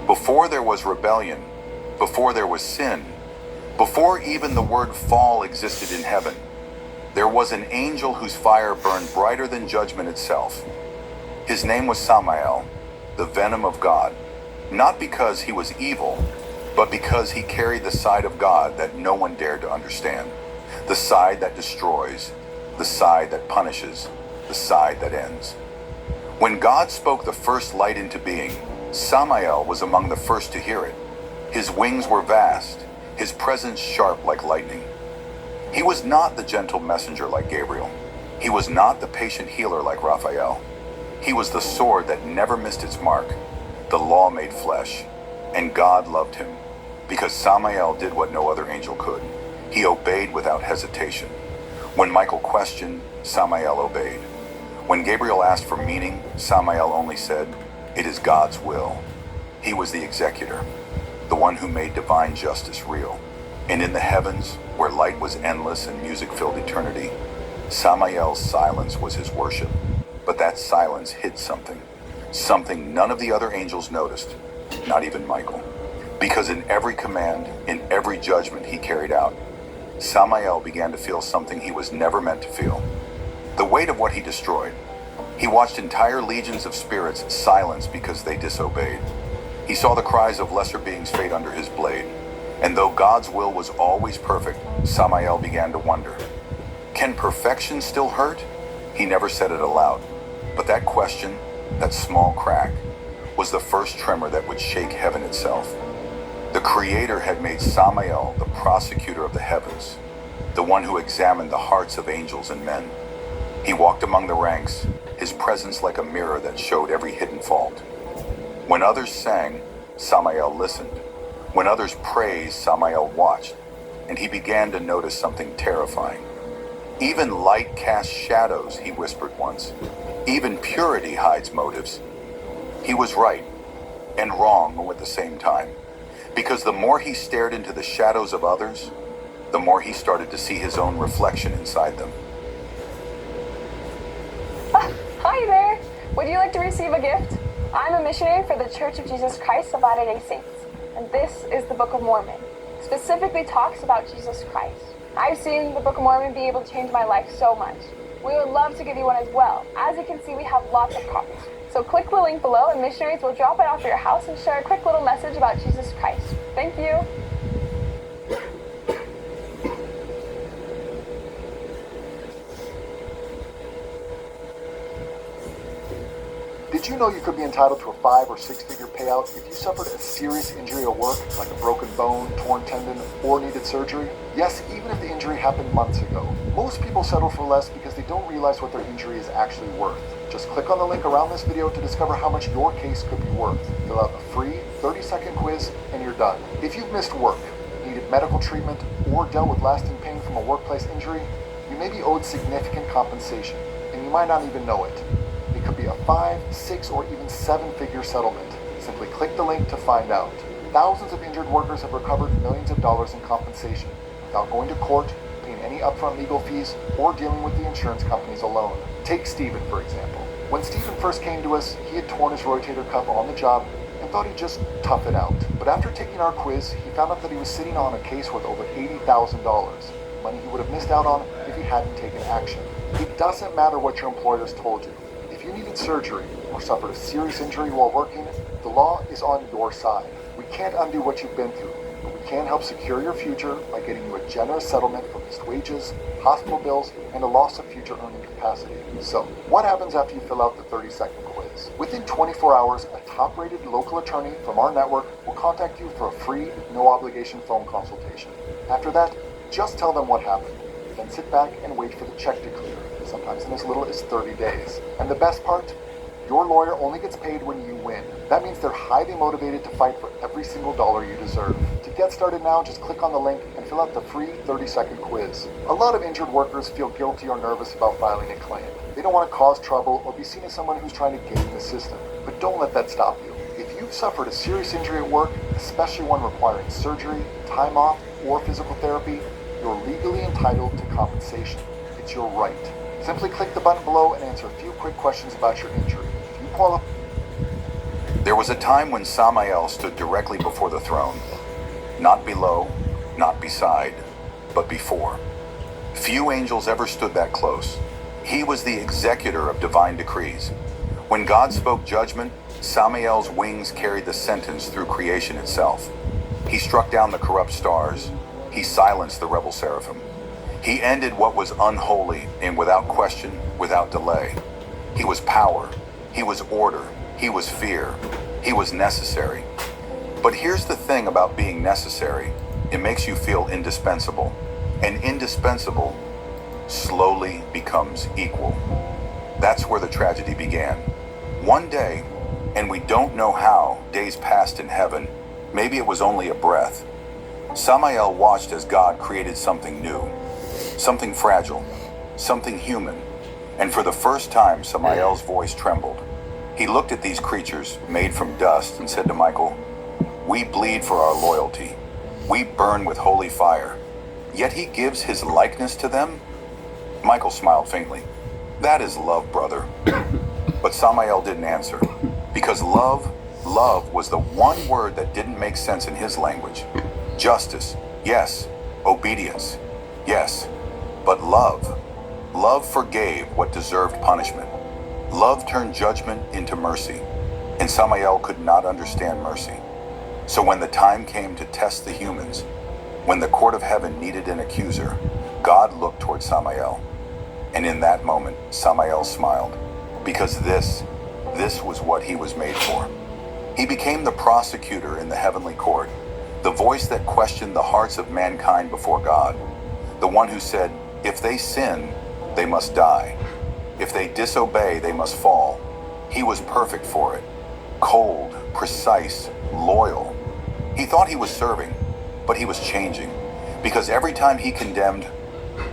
Before there was rebellion, before there was sin, before even the word fall existed in heaven, there was an angel whose fire burned brighter than judgment itself. His name was Samael, the venom of God, not because he was evil, but because he carried the side of God that no one dared to understand, the side that destroys, the side that punishes, the side that ends. When God spoke the first light into being, Samael was among the first to hear it. His wings were vast, his presence sharp like lightning. He was not the gentle messenger like Gabriel. He was not the patient healer like Raphael. He was the sword that never missed its mark, the law made flesh, and God loved him, because Samael did what no other angel could. He obeyed without hesitation. When Michael questioned, Samael obeyed. When Gabriel asked for meaning, Samael only said, "It is God's will." He was the executor, the one who made divine justice real. And in the heavens, where light was endless and music filled eternity, Samael's silence was his worship. But that silence hid something none of the other angels noticed, not even Michael. Because in every command, in every judgment he carried out, Samael began to feel something he was never meant to feel. The weight of what he destroyed. He watched entire legions of spirits silence because they disobeyed. He saw the cries of lesser beings fade under his blade. And though God's will was always perfect, Samael began to wonder, can perfection still hurt? He never said it aloud. But that question, that small crack, was the first tremor that would shake heaven itself. The Creator had made Samael the prosecutor of the heavens, the one who examined the hearts of angels and men. He walked among the ranks, his presence like a mirror that showed every hidden fault. When others sang, Samael listened. When others praised, Samael watched, and he began to notice something terrifying. Even light casts shadows, he whispered once. Even purity hides motives. He was right and wrong all at the same time, because the more he stared into the shadows of others, the more he started to see his own reflection inside them. Hi there! Would you like to receive a gift? I'm a missionary for the Church of Jesus Christ of Latter-day Saints, and this is the Book of Mormon. It specifically talks about Jesus Christ. I've seen the Book of Mormon be able to change my life so much. We would love to give you one as well. As you can see, we have lots of copies. So click the link below and missionaries will drop it off at your house and share a quick little message about Jesus Christ. Thank you. Did you know you could be entitled to a 5 or 6 figure payout if you suffered a serious injury at work, like a broken bone, torn tendon, or needed surgery? Yes, even if the injury happened months ago. Most people settle for less because they don't realize what their injury is actually worth. Just click on the link around this video to discover how much your case could be worth. Fill out a free 30-second quiz and you're done. If you've missed work, needed medical treatment, or dealt with lasting pain from a workplace injury, you may be owed significant compensation, and you might not even know it. It could be a 5, 6, or even 7-figure settlement. Simply click the link to find out. Thousands of injured workers have recovered millions of dollars in compensation without going to court, paying any upfront legal fees, or dealing with the insurance companies alone. Take Stephen, for example. When Stephen first came to us, he had torn his rotator cuff on the job and thought he'd just tough it out. But after taking our quiz, he found out that he was sitting on a case worth over $80,000, money he would have missed out on if he hadn't taken action. It doesn't matter what your employers told you. If you needed surgery or suffered a serious injury while working, the law is on your side. We can't undo what you've been through, but we can help secure your future by getting you a generous settlement for missed wages, hospital bills, and a loss of future earning capacity. So, what happens after you fill out the 30-second quiz? Within 24 hours, a top-rated local attorney from our network will contact you for a free, no-obligation phone consultation. After that, just tell them what happened. Then sit back and wait for the check to clear, sometimes in as little as 30 days. And the best part? Your lawyer only gets paid when you win. That means they're highly motivated to fight for every single dollar you deserve. To get started now, just click on the link and fill out the free 30-second quiz. A lot of injured workers feel guilty or nervous about filing a claim. They don't want to cause trouble or be seen as someone who's trying to game the system. But don't let that stop you. If you've suffered a serious injury at work, especially one requiring surgery, time off, or physical therapy, you're legally entitled to compensation. It's your right. Simply click the button below and answer a few quick questions about your injury. If you qualify. There was a time when Samael stood directly before the throne, not below, not beside, but before. Few angels ever stood that close. He was the executor of divine decrees. When God spoke judgment, Samael's wings carried the sentence through creation itself. He struck down the corrupt stars. He silenced the rebel seraphim. He ended what was unholy and without question, without delay. He was power. He was order. He was fear. He was necessary. But here's the thing about being necessary. It makes you feel indispensable. And indispensable slowly becomes equal. That's where the tragedy began. One day, and we don't know how, days passed in heaven, maybe it was only a breath, Samael watched as God created something new, something fragile, something human. And for the first time, Samael's voice trembled. He looked at these creatures made from dust and said to Michael, "We bleed for our loyalty. We burn with holy fire. Yet he gives his likeness to them?" Michael smiled faintly. "That is love, brother." But Samael didn't answer, because love was the one word that didn't make sense in his language. Justice, yes. Obedience, yes. But love forgave what deserved punishment. Love turned judgment into mercy, and Samael could not understand mercy. So when the time came to test the humans, when the court of heaven needed an accuser, God looked toward Samael. And in that moment, Samael smiled, because this was what he was made for. He became the prosecutor in the heavenly court, the voice that questioned the hearts of mankind before God, the one who said, if they sin, they must die. If they disobey, they must fall. He was perfect for it. Cold, precise, loyal. He thought he was serving, but he was changing, because every time he condemned,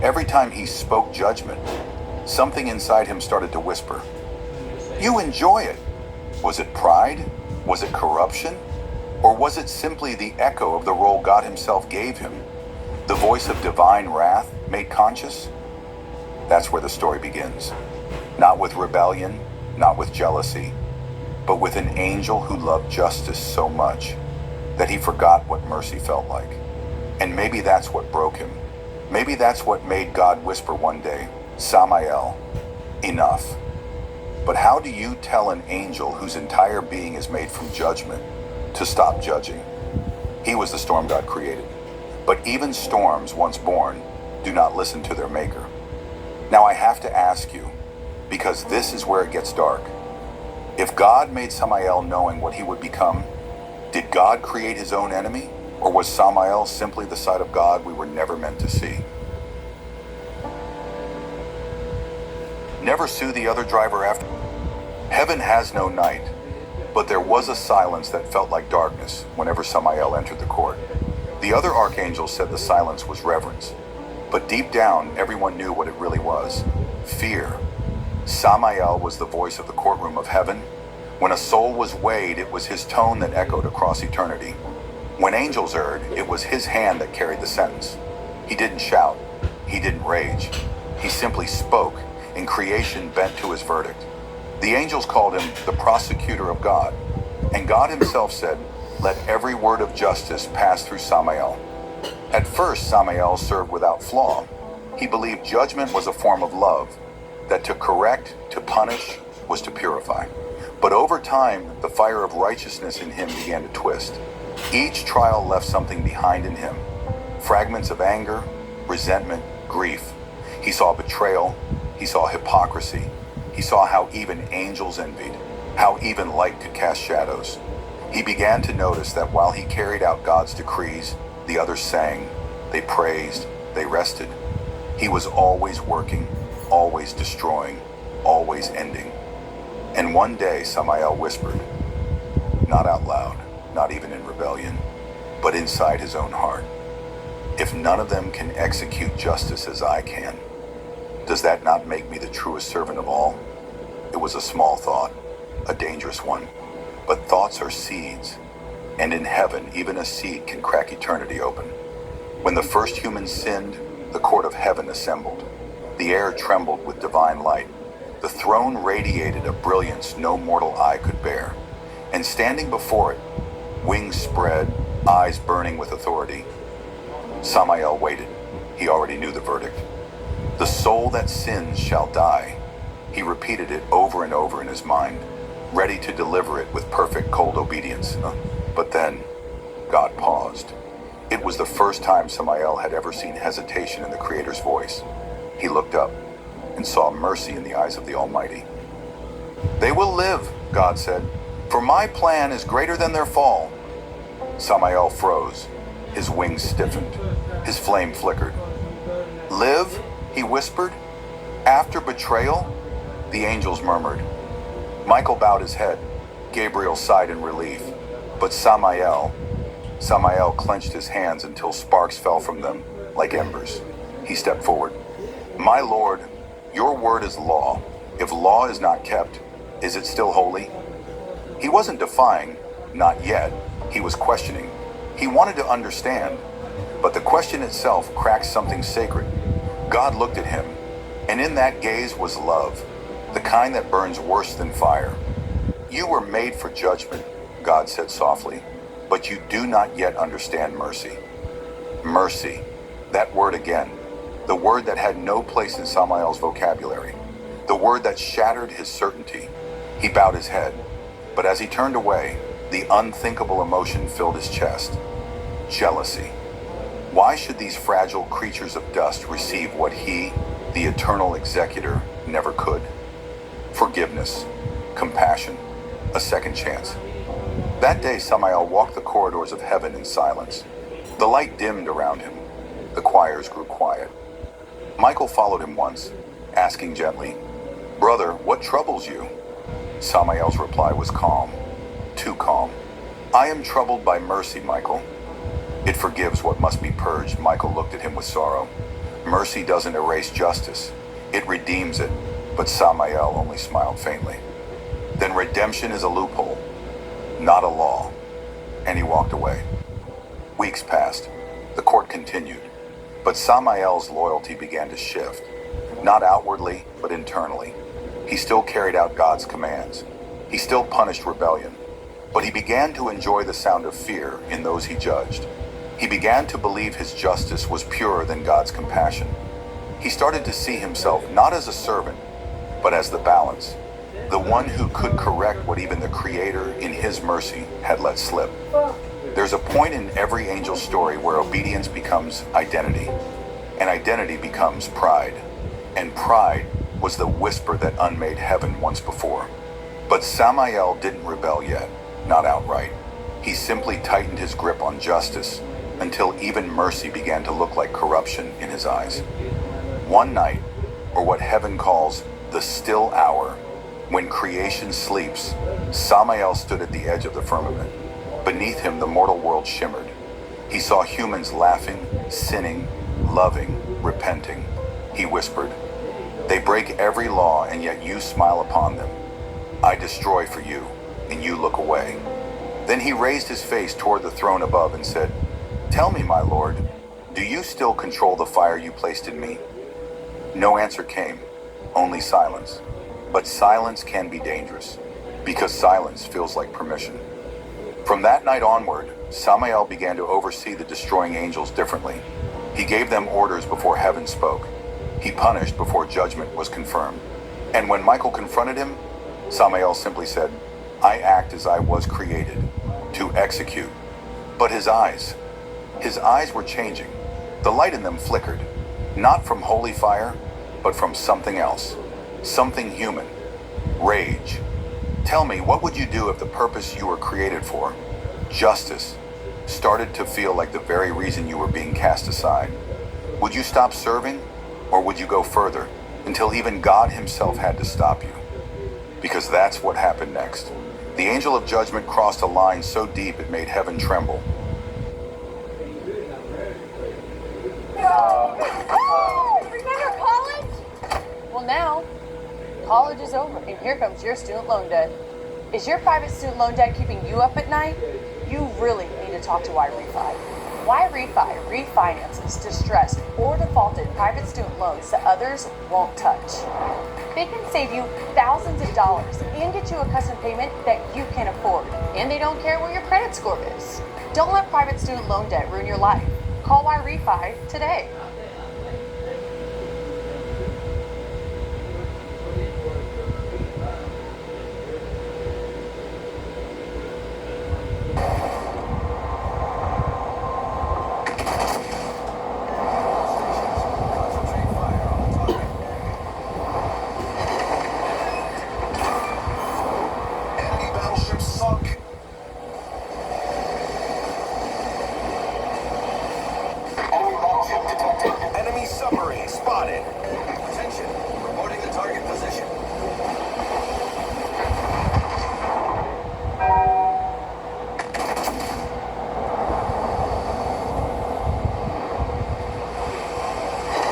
every time he spoke judgment, something inside him started to whisper, "You enjoy it." Was it pride? Was it corruption? Or was it simply the echo of the role God himself gave him? The voice of divine wrath made conscious? That's where the story begins. Not with rebellion, not with jealousy, but with an angel who loved justice so much that he forgot what mercy felt like. And maybe that's what broke him. Maybe that's what made God whisper one day, "Samael, enough." But how do you tell an angel whose entire being is made from judgment to stop judging? He was the storm God created. But even storms, once born, do not listen to their maker. Now I have to ask you, because this is where it gets dark. If God made Samael knowing what he would become, did God create his own enemy? Or was Samael simply the side of God we were never meant to see? Never sue the other driver after. Heaven has no night, but there was a silence that felt like darkness whenever Samael entered the court. The other archangels said the silence was reverence, but deep down, everyone knew what it really was: fear. Samael was the voice of the courtroom of heaven. When a soul was weighed, it was his tone that echoed across eternity. When angels erred, it was his hand that carried the sentence. He didn't shout. He didn't rage. He simply spoke, and creation bent to his verdict. The angels called him the prosecutor of God, and God himself said, "Let every word of justice pass through Samael." At first, Samael served without flaw. He believed judgment was a form of love, that to correct, to punish, was to purify. But over time, the fire of righteousness in him began to twist. Each trial left something behind in him: fragments of anger, resentment, grief. He saw betrayal. He saw hypocrisy. He saw how even angels envied, how even light could cast shadows. He began to notice that while he carried out God's decrees, the others sang, they praised, they rested. He was always working, always destroying, always ending. And one day Samael whispered, not out loud, not even in rebellion, but inside his own heart, "If none of them can execute justice as I can, does that not make me the truest servant of all?" It was a small thought, a dangerous one, but thoughts are seeds, and in heaven, even a seed can crack eternity open. When the first humans sinned, the court of heaven assembled. The air trembled with divine light. The throne radiated a brilliance no mortal eye could bear. And standing before it, wings spread, eyes burning with authority, Samael waited. He already knew the verdict. The soul that sins shall die. He repeated it over and over in his mind, ready to deliver it with perfect cold obedience. But then, God paused. It was the first time Samael had ever seen hesitation in the Creator's voice. He looked up and saw mercy in the eyes of the Almighty. They will live, God said, for my plan is greater than their fall. Samael froze. His wings stiffened. His flame flickered. Live, he whispered. After betrayal? The angels murmured. Michael bowed his head. Gabriel sighed in relief. But Samael clenched his hands until sparks fell from them like embers. He stepped forward. My Lord, your word is law. If law is not kept, is it still holy? He wasn't defying, not yet. He was questioning. He wanted to understand. But the question itself cracked something sacred. God looked at him, and in that gaze was love, the kind that burns worse than fire. You were made for judgment, God said softly, but you do not yet understand mercy. Mercy, that word again, the word that had no place in Samael's vocabulary, the word that shattered his certainty. He bowed his head, but as he turned away, the unthinkable emotion filled his chest. Jealousy. Why should these fragile creatures of dust receive what he, the eternal executor, never could? Forgiveness, compassion, a second chance. That day, Samael walked the corridors of heaven in silence. The light dimmed around him. The choirs grew quiet. Michael followed him once, asking gently, Brother, what troubles you? Samael's reply was calm, too calm. I am troubled by mercy, Michael. It forgives what must be purged. Michael looked at him with sorrow. Mercy doesn't erase justice. It redeems it, but Samael only smiled faintly. Then redemption is a loophole, not a law. And he walked away. Weeks passed. The court continued. But Samael's loyalty began to shift, not outwardly, but internally. He still carried out God's commands. He still punished rebellion. But he began to enjoy the sound of fear in those he judged. He began to believe his justice was purer than God's compassion. He started to see himself not as a servant, but as the balance, the one who could correct what even the Creator in his mercy had let slip. There's a point in every angel story where obedience becomes identity, and identity becomes pride, and pride was the whisper that unmade heaven once before. But Samael didn't rebel yet, not outright. He simply tightened his grip on justice until even mercy began to look like corruption in his eyes. One night, or what heaven calls the still hour, when creation sleeps, Samael stood at the edge of the firmament. Beneath him, the mortal world shimmered. He saw humans laughing, sinning, loving, repenting. He whispered, They break every law, and yet you smile upon them. I destroy for you, and you look away. Then he raised his face toward the throne above and said, Tell me, my Lord, do you still control the fire you placed in me? No answer came, only silence. But silence can be dangerous, because silence feels like permission. From that night onward, Samael began to oversee the destroying angels differently. He gave them orders before heaven spoke. He punished before judgment was confirmed. And when Michael confronted him, Samael simply said, I act as I was created, to execute. But his eyes were changing. The light in them flickered, not from holy fire, but from something else, something human, rage. Tell me, what would you do if the purpose you were created for, justice, started to feel like the very reason you were being cast aside? Would you stop serving, or would you go further, until even God himself had to stop you? Because that's what happened next. The angel of judgment crossed a line so deep it made heaven tremble. Remember college? Well, now, college is over, and here comes your student loan debt. Is your private student loan debt keeping you up at night? you really need to talk to YRefi. YRefi refinances distressed or defaulted private student loans that others won't touch. They can save you thousands of dollars and get you a custom payment that you can afford. And they don't care what your credit score is. Don't let private student loan debt ruin your life. Call YRefi today. Enemy battleship sunk. Enemy battleship detected. Enemy submarine spotted. Attention. Reporting the target position.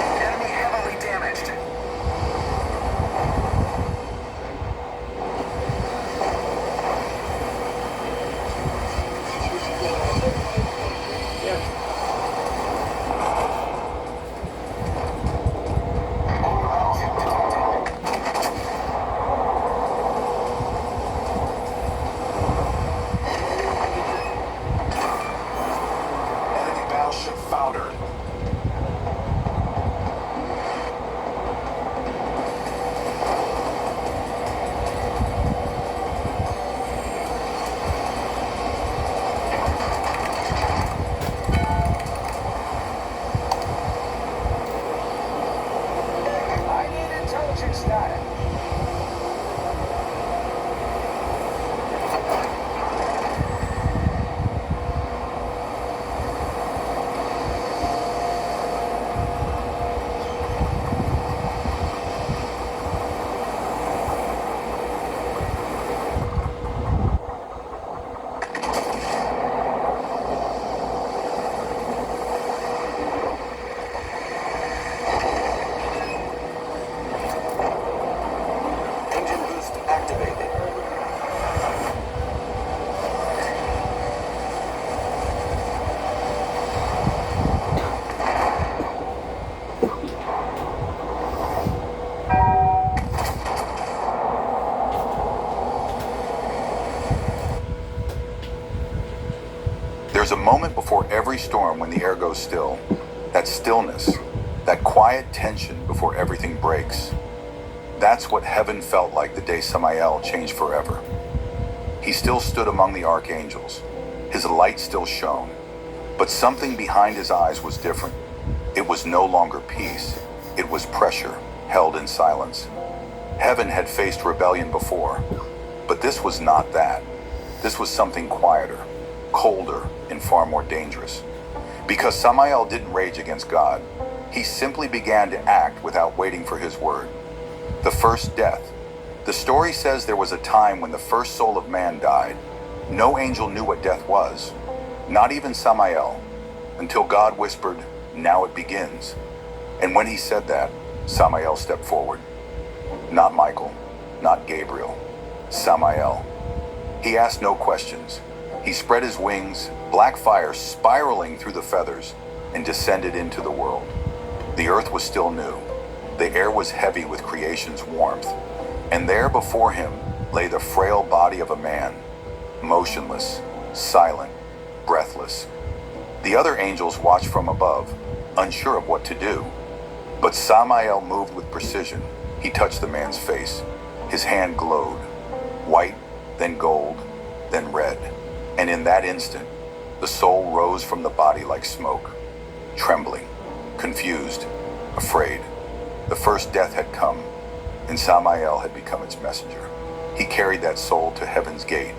Enemy heavily damaged. Enemy battleship detected. Enemy battleship foundered. I need intelligence data. Engine boost activated. There's a moment before every storm when the air goes still. That stillness, that quiet tension before everything breaks. That's what heaven felt like the day Samael changed forever. He still stood among the archangels. His light still shone. But something behind his eyes was different. It was no longer peace. It was pressure, held in silence. Heaven had faced rebellion before, but this was not that. This was something quieter, colder, and far more dangerous. Because Samael didn't rage against God, he simply began to act without waiting for his word. The first death. The story says there was a time when the first soul of man died. No angel knew what death was, not even Samael, until God whispered, "Now it begins." And when he said that, Samael stepped forward. Not Michael, not Gabriel, Samael. He asked no questions. He spread his wings, black fire spiraling through the feathers, and descended into the world. The earth was still new. The air was heavy with creation's warmth. And there before him lay the frail body of a man, motionless, silent, breathless. The other angels watched from above, unsure of what to do. But Samael moved with precision. He touched the man's face. His hand glowed, white, then gold, then red. And in that instant, the soul rose from the body like smoke, trembling, confused, afraid. The first death had come, and Samael had become its messenger. He carried that soul to heaven's gate.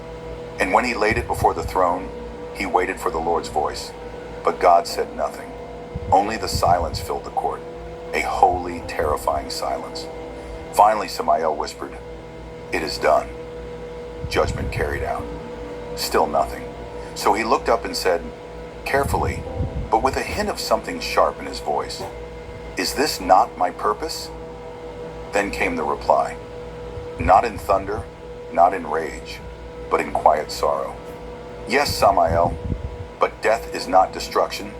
And when he laid it before the throne, he waited for the Lord's voice. But God said nothing. Only the silence filled the court, a holy, terrifying silence. Finally, Samael whispered, "It is done." Judgment carried out. Still nothing. So he looked up and said, carefully, but with a hint of something sharp in his voice, "Is this not my purpose?" Then came the reply, "Not in thunder, not in rage, but in quiet sorrow. Yes, Samael, but death is not destruction.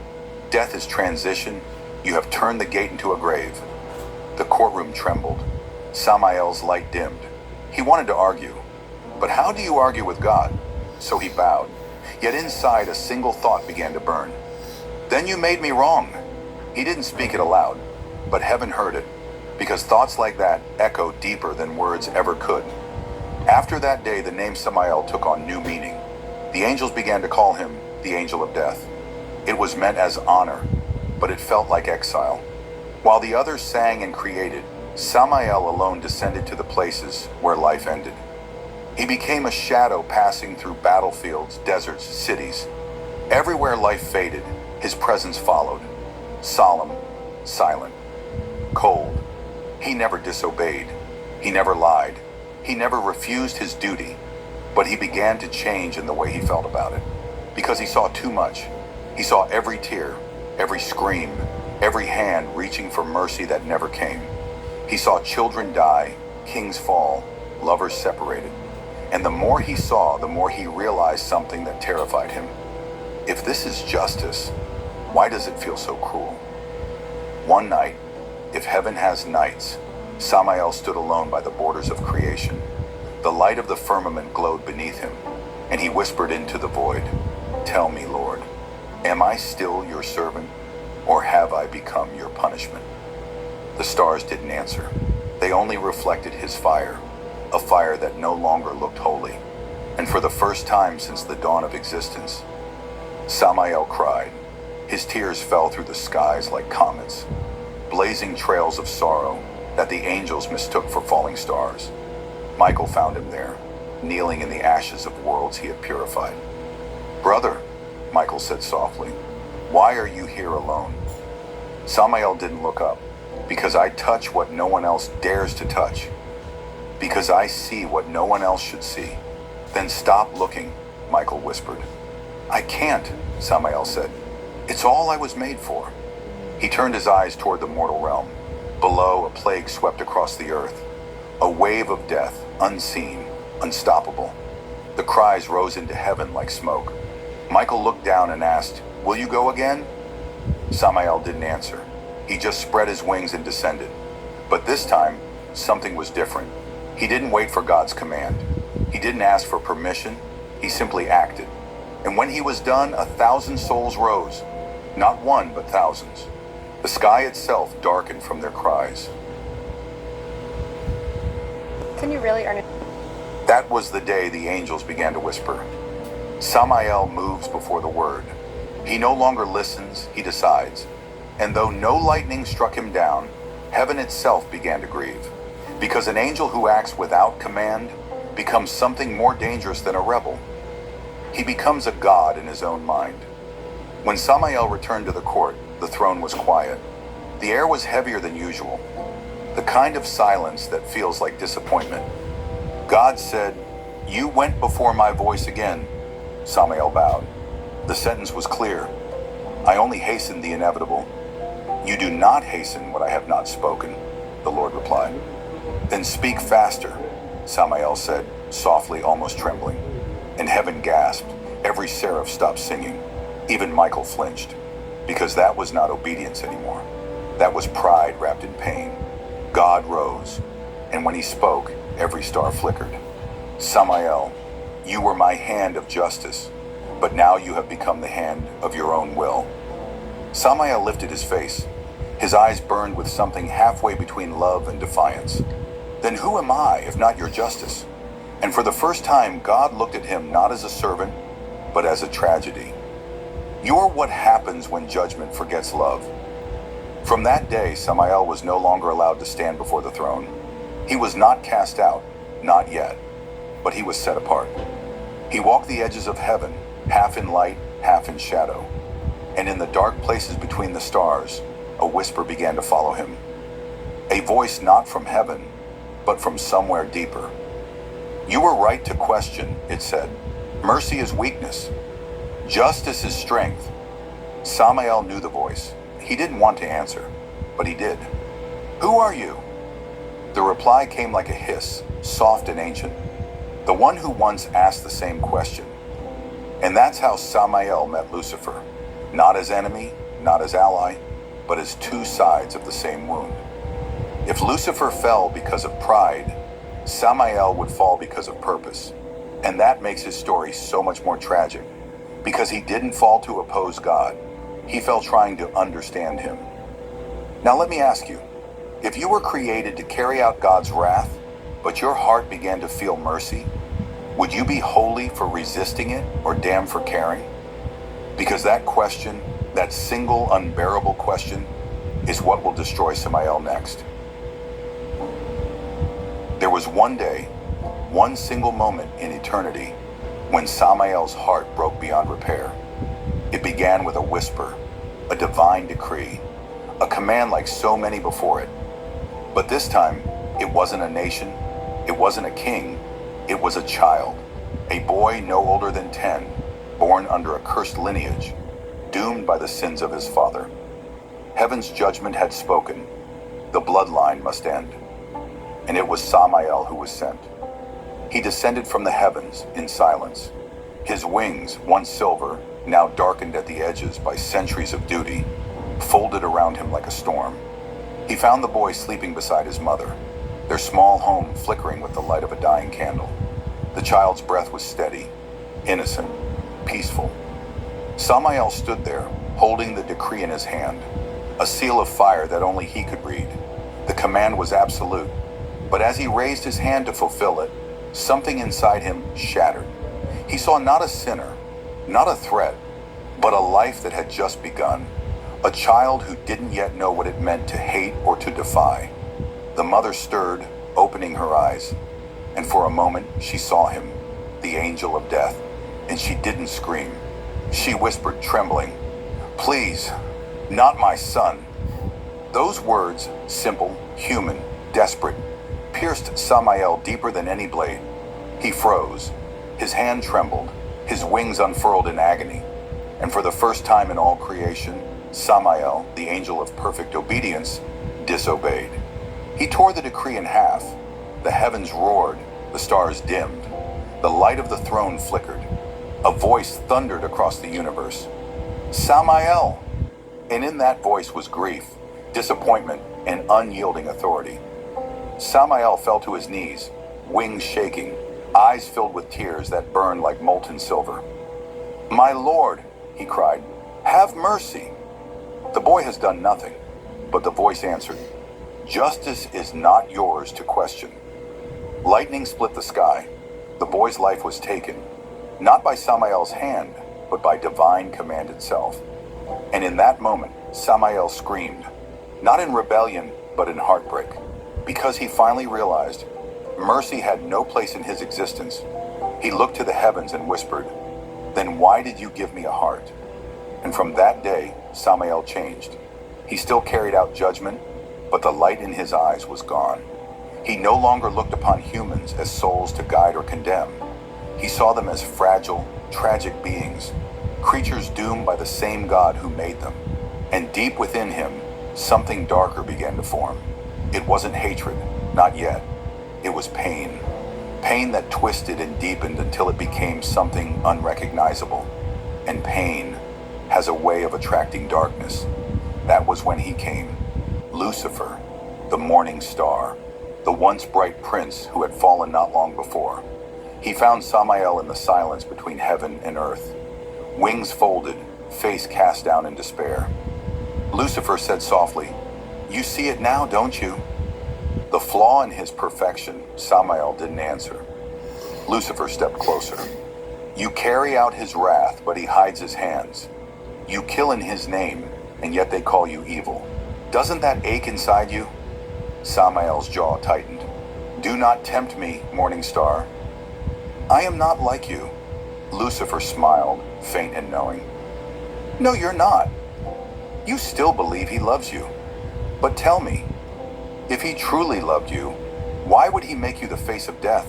Death is transition. You have turned the gate into a grave. The courtroom trembled. Samael's light dimmed. He wanted to argue. But how do you argue with God? So he bowed. Yet inside a single thought began to burn. Then you made me wrong. He didn't speak it aloud, but heaven heard it, because thoughts like that echo deeper than words ever could. After that day, the name Samael took on new meaning. The angels began to call him the angel of death. It was meant as honor, but it felt like exile. While the others sang and created, Samael alone descended to the places where life ended. He became a shadow passing through battlefields, deserts, cities. Everywhere life faded, his presence followed. Solemn, silent, cold. He never disobeyed. He never lied. He never refused his duty. But he began to change in the way he felt about it. Because he saw too much. He saw every tear, every scream, every hand reaching for mercy that never came. He saw children die, kings fall, lovers separated. And the more he saw, the more he realized something that terrified him. If this is justice, why does it feel so cruel? One night, if heaven has nights, Samael stood alone by the borders of creation. The light of the firmament glowed beneath him, and he whispered into the void, "Tell me, Lord, am I still your servant, or have I become your punishment?" The stars didn't answer. They only reflected his fire, a fire that no longer looked holy. And for the first time since the dawn of existence, Samael cried. His tears fell through the skies like comets, blazing trails of sorrow that the angels mistook for falling stars. Michael found him there, kneeling in the ashes of worlds he had purified. "Brother," Michael said softly, "why are you here alone?" Samael didn't look up. "Because I touch what no one else dares to touch. Because I see what no one else should see." "Then stop looking," Michael whispered. "I can't," Samael said. "It's all I was made for." He turned his eyes toward the mortal realm. Below, a plague swept across the earth. A wave of death, unseen, unstoppable. The cries rose into heaven like smoke. Michael looked down and asked, "Will you go again?" Samael didn't answer. He just spread his wings and descended. But this time, something was different. He didn't wait for God's command. He didn't ask for permission. He simply acted. And when he was done, 1,000 souls rose. Not one, but thousands. The sky itself darkened from their cries. Can you really earn it? That was the day the angels began to whisper. Samael moves before the word. He no longer listens, he decides. And though no lightning struck him down, heaven itself began to grieve. Because an angel who acts without command becomes something more dangerous than a rebel. He becomes a god in his own mind. When Samael returned to the court, the throne was quiet. The air was heavier than usual, the kind of silence that feels like disappointment. God said, "You went before my voice again." Samael bowed. The sentence was clear. "I only hastened the inevitable." "You do not hasten what I have not spoken," the Lord replied. "Then speak faster," Samael said, softly, almost trembling. And heaven gasped. Every seraph stopped singing. Even Michael flinched, because that was not obedience anymore. That was pride wrapped in pain. God rose, and when he spoke, every star flickered. "Samael, you were my hand of justice, but now you have become the hand of your own will." Samael lifted his face. His eyes burned with something halfway between love and defiance. "Then who am I, if not your justice?" And for the first time, God looked at him not as a servant, but as a tragedy. "You're what happens when judgment forgets love." From that day, Samael was no longer allowed to stand before the throne. He was not cast out, not yet, but he was set apart. He walked the edges of heaven, half in light, half in shadow. And in the dark places between the stars, a whisper began to follow him. A voice not from heaven, but from somewhere deeper. "You were right to question," it said. "Mercy is weakness. Justice is strength." Samael knew the voice. He didn't want to answer, but he did. "Who are you?" The reply came like a hiss, soft and ancient. The one who once asked the same question. And that's how Samael met Lucifer. Not as enemy, not as ally, but as two sides of the same wound. If Lucifer fell because of pride, Samael would fall because of purpose. And that makes his story so much more tragic, because he didn't fall to oppose God. He fell trying to understand him. Now let me ask you, if you were created to carry out God's wrath, but your heart began to feel mercy, would you be holy for resisting it or damned for caring? Because that question, that single unbearable question, is what will destroy Samael next. There was one day, one single moment in eternity, when Samael's heart broke beyond repair. It began with a whisper, a divine decree, a command like so many before it. But this time, it wasn't a nation, it wasn't a king, it was a child, a boy no older than 10, born under a cursed lineage, doomed by the sins of his father. Heaven's judgment had spoken. The bloodline must end. And it was Samael who was sent. He descended from the heavens in silence. His wings, once silver, now darkened at the edges by centuries of duty, folded around him like a storm. He found the boy sleeping beside his mother, their small home flickering with the light of a dying candle. The child's breath was steady, innocent, peaceful. Samael stood there, holding the decree in his hand, a seal of fire that only he could read. The command was absolute, but as he raised his hand to fulfill it, something inside him shattered. He saw not a sinner, not a threat, but a life that had just begun, a child who didn't yet know what it meant to hate or to defy. The mother stirred, opening her eyes, and for a moment she saw him, the angel of death, and she didn't scream. She whispered, trembling, "Please, not my son." Those words, simple, human, desperate, pierced Samael deeper than any blade. He froze. His hand trembled. His wings unfurled in agony. And for the first time in all creation, Samael, the angel of perfect obedience, disobeyed. He tore the decree in half. The heavens roared. The stars dimmed. The light of the throne flickered. A voice thundered across the universe. "Samael!" And in that voice was grief, disappointment, and unyielding authority. Samael fell to his knees, wings shaking, eyes filled with tears that burned like molten silver. "My Lord," he cried, "have mercy." The boy has done nothing, but the voice answered, "Justice is not yours to question." Lightning split the sky. The boy's life was taken, not by Samael's hand, but by divine command itself. And in that moment, Samael screamed, not in rebellion, but in heartbreak, because he finally realized mercy had no place in his existence. He looked to the heavens and whispered, "Then why did you give me a heart?" And from that day, Samael changed. He still carried out judgment, but the light in his eyes was gone. He no longer looked upon humans as souls to guide or condemn. He saw them as fragile, tragic beings, creatures doomed by the same God who made them. And deep within him, something darker began to form. It wasn't hatred, not yet. It was pain. Pain that twisted and deepened until it became something unrecognizable. And pain has a way of attracting darkness. That was when he came. Lucifer, the morning star, the once bright prince who had fallen not long before. He found Samael in the silence between heaven and earth, wings folded, face cast down in despair. Lucifer said softly, "You see it now, don't you?" The flaw in his perfection, Samael didn't answer. Lucifer stepped closer. "You carry out his wrath, but he hides his hands. You kill in his name, and yet they call you evil. Doesn't that ache inside you?" Samael's jaw tightened. "Do not tempt me, morning star. I am not like you." Lucifer smiled, faint and knowing. "No, you're not. You still believe he loves you. But tell me, if he truly loved you, why would he make you the face of death?"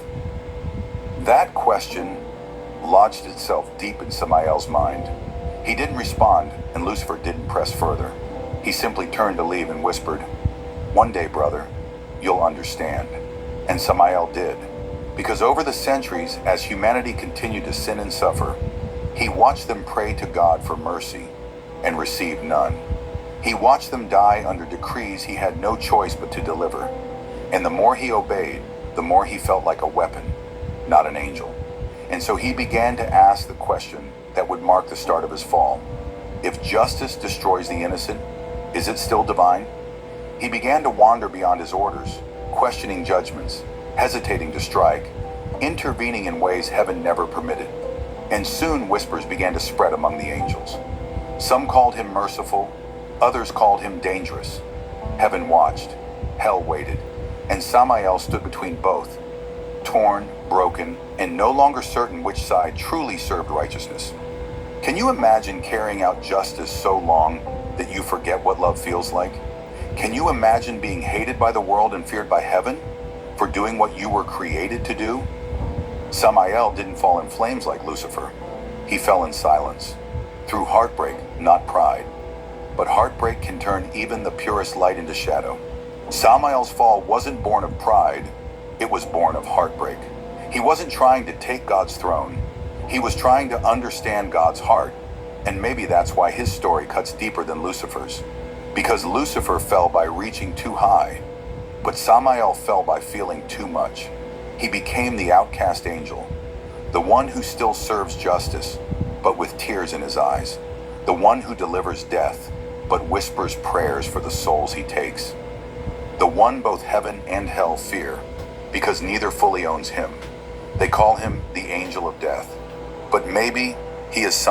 That question lodged itself deep in Samael's mind. He didn't respond, and Lucifer didn't press further. He simply turned to leave and whispered, "One day, brother, you'll understand." And Samael did. Because over the centuries, as humanity continued to sin and suffer, He watched them pray to God for mercy and receive none. He watched them die under decrees he had no choice but to deliver. And the more he obeyed, the more he felt like a weapon, not an angel. And so he began to ask the question that would mark the start of his fall. If justice destroys the innocent, is it still divine? He began to wander beyond his orders, questioning judgments, hesitating to strike, intervening in ways heaven never permitted. And soon whispers began to spread among the angels. Some called him merciful, others called him dangerous. Heaven watched, hell waited, and Samael stood between both, torn, broken, and no longer certain which side truly served righteousness. Can you imagine carrying out justice so long that you forget what love feels like? Can you imagine being hated by the world and feared by heaven for doing what you were created to do? Samael didn't fall in flames like Lucifer. He fell in silence, through heartbreak, not pride. But heartbreak can turn even the purest light into shadow. Samael's fall wasn't born of pride, it was born of heartbreak. He wasn't trying to take God's throne. He was trying to understand God's heart. And maybe that's why his story cuts deeper than Lucifer's. Because Lucifer fell by reaching too high, but Samael fell by feeling too much. He became the outcast angel, the one who still serves justice, but with tears in his eyes, the one who delivers death, but whispers prayers for the souls he takes, the one both heaven and hell fear, because neither fully owns him. They call him the angel of death, but maybe he is